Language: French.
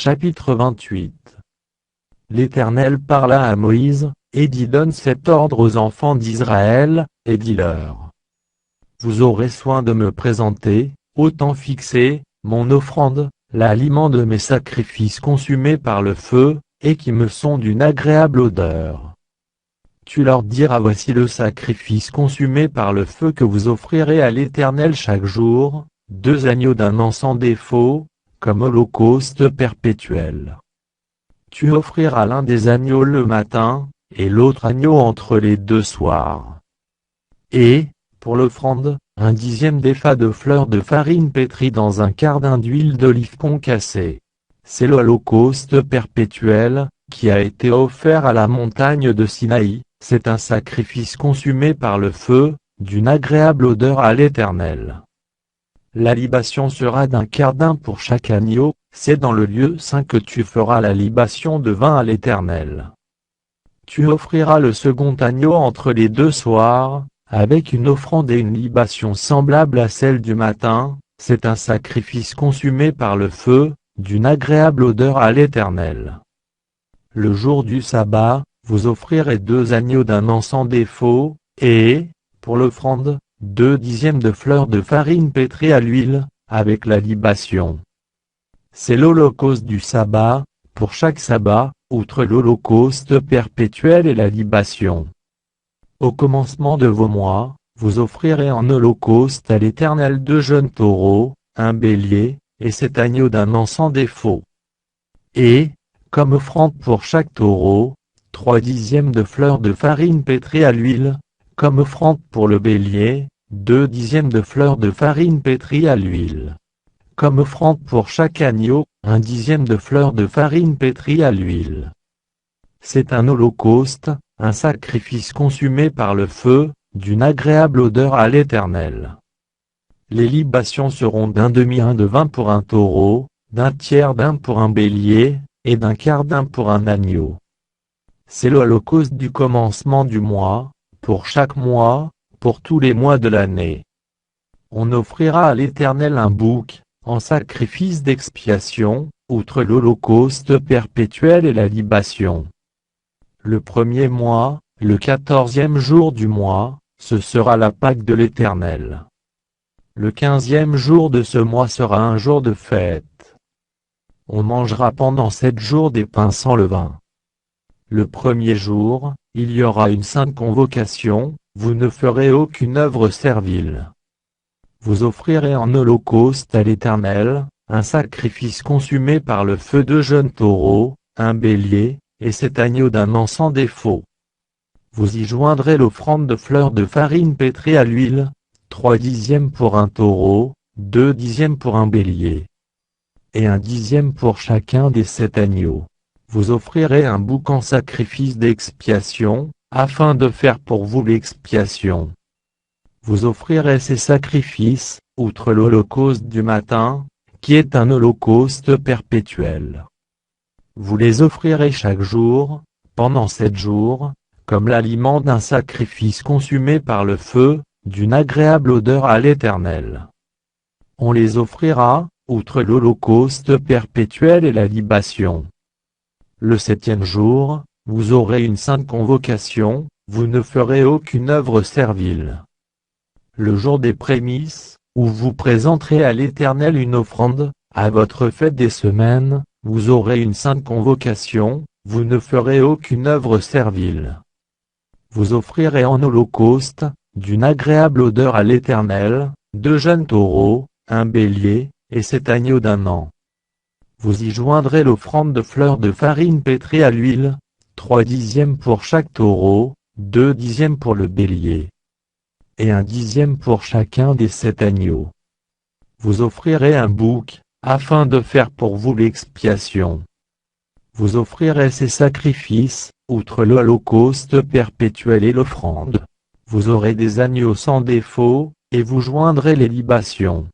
Chapitre 28. L'Éternel parla à Moïse, et dit: Donne cet ordre aux enfants d'Israël, et dis-leur. Vous aurez soin de me présenter, au temps fixé, mon offrande, l'aliment de mes sacrifices consumés par le feu, et qui me sont d'une agréable odeur. Tu leur diras: Voici le sacrifice consumé par le feu que vous offrirez à l'Éternel chaque jour, 2 agneaux d'un an sans défaut, comme holocauste perpétuel. Tu offriras l'un des agneaux le matin, et l'autre agneau entre les 2 soirs. Et, pour l'offrande, 1/10 d'épha de fleurs de farine pétrie dans un quart d'huile d'olive concassée. C'est l'holocauste perpétuel, qui a été offert à la montagne de Sinaï, c'est un sacrifice consumé par le feu, d'une agréable odeur à l'Éternel. La libation sera d'un quart d'hin pour chaque agneau, c'est dans le lieu saint que tu feras la libation de vin à l'Éternel. Tu offriras le second agneau entre les 2 soirs, avec une offrande et une libation semblables à celle du matin, c'est un sacrifice consumé par le feu, d'une agréable odeur à l'Éternel. Le jour du sabbat, vous offrirez 2 agneaux d'un an sans défaut, et, pour l'offrande, 2/10 de fleurs de farine pétrie à l'huile, avec la libation. C'est l'holocauste du sabbat, pour chaque sabbat, outre l'holocauste perpétuel et la libation. Au commencement de vos mois, vous offrirez en holocauste à l'Éternel 2 jeunes taureaux, un bélier, et 7 agneaux d'un an sans défaut. Et, comme offrande pour chaque taureau, 3/10 de fleurs de farine pétrie à l'huile, comme offrande pour le bélier, 2/10 de fleurs de farine pétrie à l'huile. Comme offrande pour chaque agneau, 1/10 de fleurs de farine pétrie à l'huile. C'est un holocauste, un sacrifice consumé par le feu, d'une agréable odeur à l'Éternel. Les libations seront d'1/2 de vin pour un taureau, d'1/3 d'hin pour un bélier, et d'un quart d'hin pour un agneau. C'est l'holocauste du commencement du mois, pour chaque mois, pour tous les mois de l'année. On offrira à l'Éternel un bouc, en sacrifice d'expiation, outre l'holocauste perpétuel et la libation. Le 1er mois, le 14e jour du mois, ce sera la Pâque de l'Éternel. Le 15e jour de ce mois sera un jour de fête. On mangera pendant 7 jours des pains sans levain. Le 1er jour, il y aura une sainte convocation, vous ne ferez aucune œuvre servile. Vous offrirez en holocauste à l'Éternel, un sacrifice consumé par le feu 2 jeunes taureaux, un bélier, et 7 agneaux d'un an sans défaut. Vous y joindrez l'offrande de fleurs de farine pétrie à l'huile, 3/10 pour un taureau, 2/10 pour un bélier, et 1/10 pour chacun des 7 agneaux. Vous offrirez un bouc en sacrifice d'expiation, afin de faire pour vous l'expiation. Vous offrirez ces sacrifices, outre l'holocauste du matin, qui est un holocauste perpétuel. Vous les offrirez chaque jour, pendant 7 jours, comme l'aliment d'un sacrifice consumé par le feu, d'une agréable odeur à l'Éternel. On les offrira, outre l'holocauste perpétuel et la libation. Le 7e jour, vous aurez une sainte convocation, vous ne ferez aucune œuvre servile. Le jour des prémices, où vous présenterez à l'Éternel une offrande, à votre fête des semaines, vous aurez une sainte convocation, vous ne ferez aucune œuvre servile. Vous offrirez en holocauste, d'une agréable odeur à l'Éternel, 2 jeunes taureaux, un bélier, et 7 agneaux d'un an. Vous y joindrez l'offrande de fleurs de farine pétrie à l'huile, 3/10 pour chaque taureau, 2/10 pour le bélier, et 1/10 pour chacun des 7 agneaux. Vous offrirez un bouc, afin de faire pour vous l'expiation. Vous offrirez ces sacrifices, outre l'holocauste perpétuel et l'offrande. Vous aurez des agneaux sans défaut, et vous joindrez les libations.